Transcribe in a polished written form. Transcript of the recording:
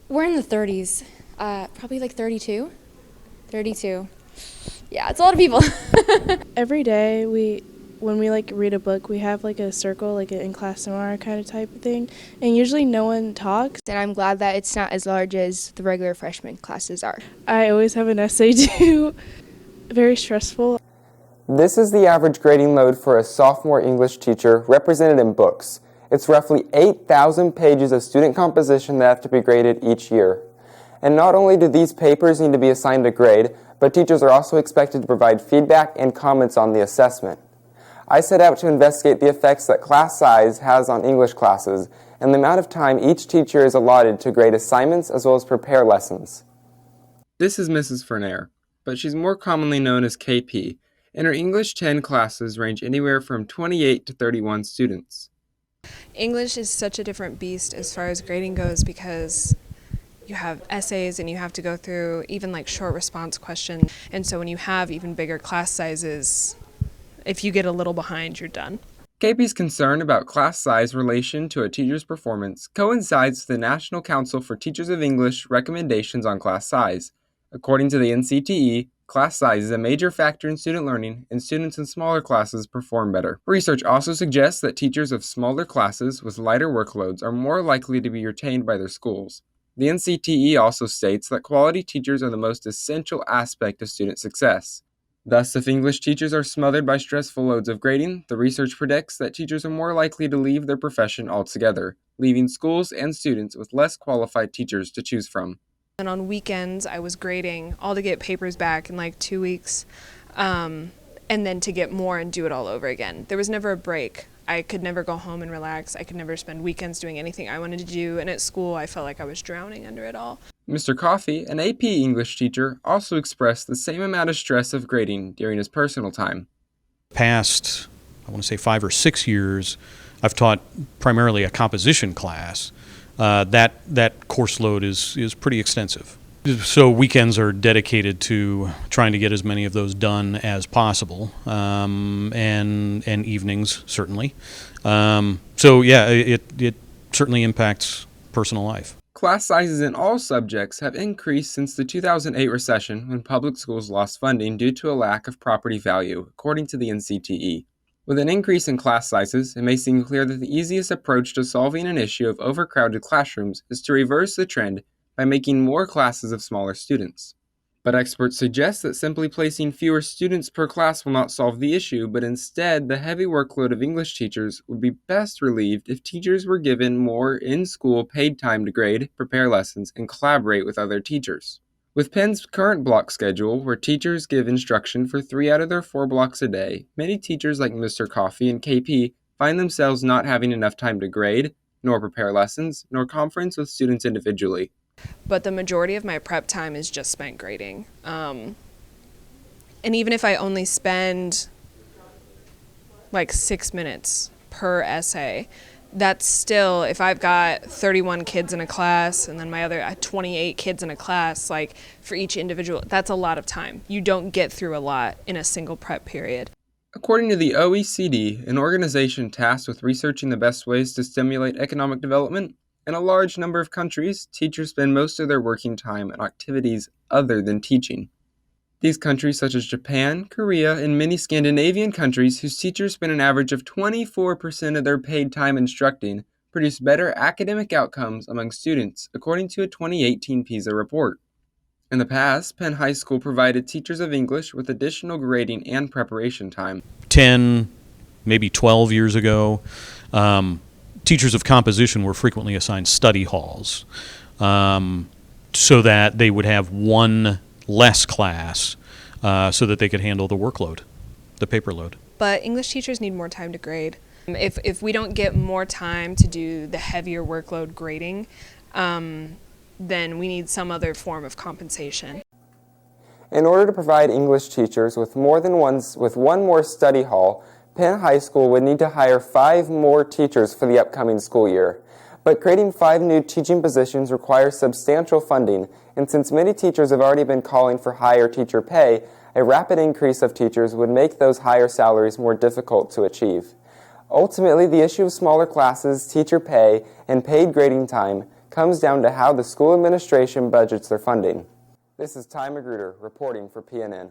We're in the 30s, probably like 32. 32. Yeah, it's a lot of people. Every day when we like read a book, we have like a circle, like an in-class seminar kind of type of thing, and usually no one talks. And I'm glad that it's not as large as the regular freshman classes are. I always have an essay due. Very stressful. This is the average grading load for a sophomore English teacher represented in books. It's roughly 8,000 pages of student composition that have to be graded each year. And not only do these papers need to be assigned a grade, but teachers are also expected to provide feedback and comments on the assessment. I set out to investigate the effects that class size has on English classes and the amount of time each teacher is allotted to grade assignments as well as prepare lessons. This is Mrs. Fernair, but she's more commonly known as KP, and her English 10 classes range anywhere from 28 to 31 students. English is such a different beast as far as grading goes because you have essays and you have to go through even like short response questions. And so when you have even bigger class sizes, if you get a little behind, you're done. KP's concern about class size relation to a teacher's performance coincides with the National Council for Teachers of English recommendations on class size. According to the NCTE, class size is a major factor in student learning, and students in smaller classes perform better. Research also suggests that teachers of smaller classes with lighter workloads are more likely to be retained by their schools. The NCTE also states that quality teachers are the most essential aspect of student success. Thus, if English teachers are smothered by stressful loads of grading, the research predicts that teachers are more likely to leave their profession altogether, leaving schools and students with less qualified teachers to choose from. And on weekends, I was grading all to get papers back in like 2 weeks, and then to get more and do it all over again. There was never a break. I could never go home and relax. I could never spend weekends doing anything I wanted to do. And at school, I felt like I was drowning under it all. Mr. Coffey, an AP English teacher, also expressed the same amount of stress of grading during his personal time. Past, I want to say 5 or 6 years, I've taught primarily a composition class. That course load is pretty extensive. So weekends are dedicated to trying to get as many of those done as possible, and evenings certainly. So yeah, it certainly impacts personal life. Class sizes in all subjects have increased since the 2008 recession when public schools lost funding due to a lack of property value, according to the NCTE. With an increase in class sizes, it may seem clear that the easiest approach to solving an issue of overcrowded classrooms is to reverse the trend by making more classes of smaller students. But experts suggest that simply placing fewer students per class will not solve the issue, but instead the heavy workload of English teachers would be best relieved if teachers were given more in-school paid time to grade, prepare lessons, and collaborate with other teachers. With Penn's current block schedule, where teachers give instruction for 3 out of their 4 blocks a day, many teachers like Mr. Coffey and KP find themselves not having enough time to grade, nor prepare lessons, nor conference with students individually. But the majority of my prep time is just spent grading. And even if I only spend like 6 minutes per essay, that's still, if I've got 31 kids in a class and then my other 28 kids in a class, like for each individual, that's a lot of time. You don't get through a lot in a single prep period. According to the OECD, an organization tasked with researching the best ways to stimulate economic development, in a large number of countries, teachers spend most of their working time on activities other than teaching. These countries, such as Japan, Korea, and many Scandinavian countries whose teachers spend an average of 24% of their paid time instructing, produce better academic outcomes among students, according to a 2018 PISA report. In the past, Penn High School provided teachers of English with additional grading and preparation time. 10, maybe 12 years ago, teachers of composition were frequently assigned study halls, so that they would have one less class, so that they could handle the workload, the paper load. But English teachers need more time to grade. If we don't get more time to do the heavier workload grading, then we need some other form of compensation. In order to provide English teachers with one more study hall, Penn High School would need to hire 5 more teachers for the upcoming school year. But creating 5 new teaching positions requires substantial funding, and since many teachers have already been calling for higher teacher pay, a rapid increase of teachers would make those higher salaries more difficult to achieve. Ultimately, the issue of smaller classes, teacher pay, and paid grading time comes down to how the school administration budgets their funding. This is Ty Magruder reporting for PNN.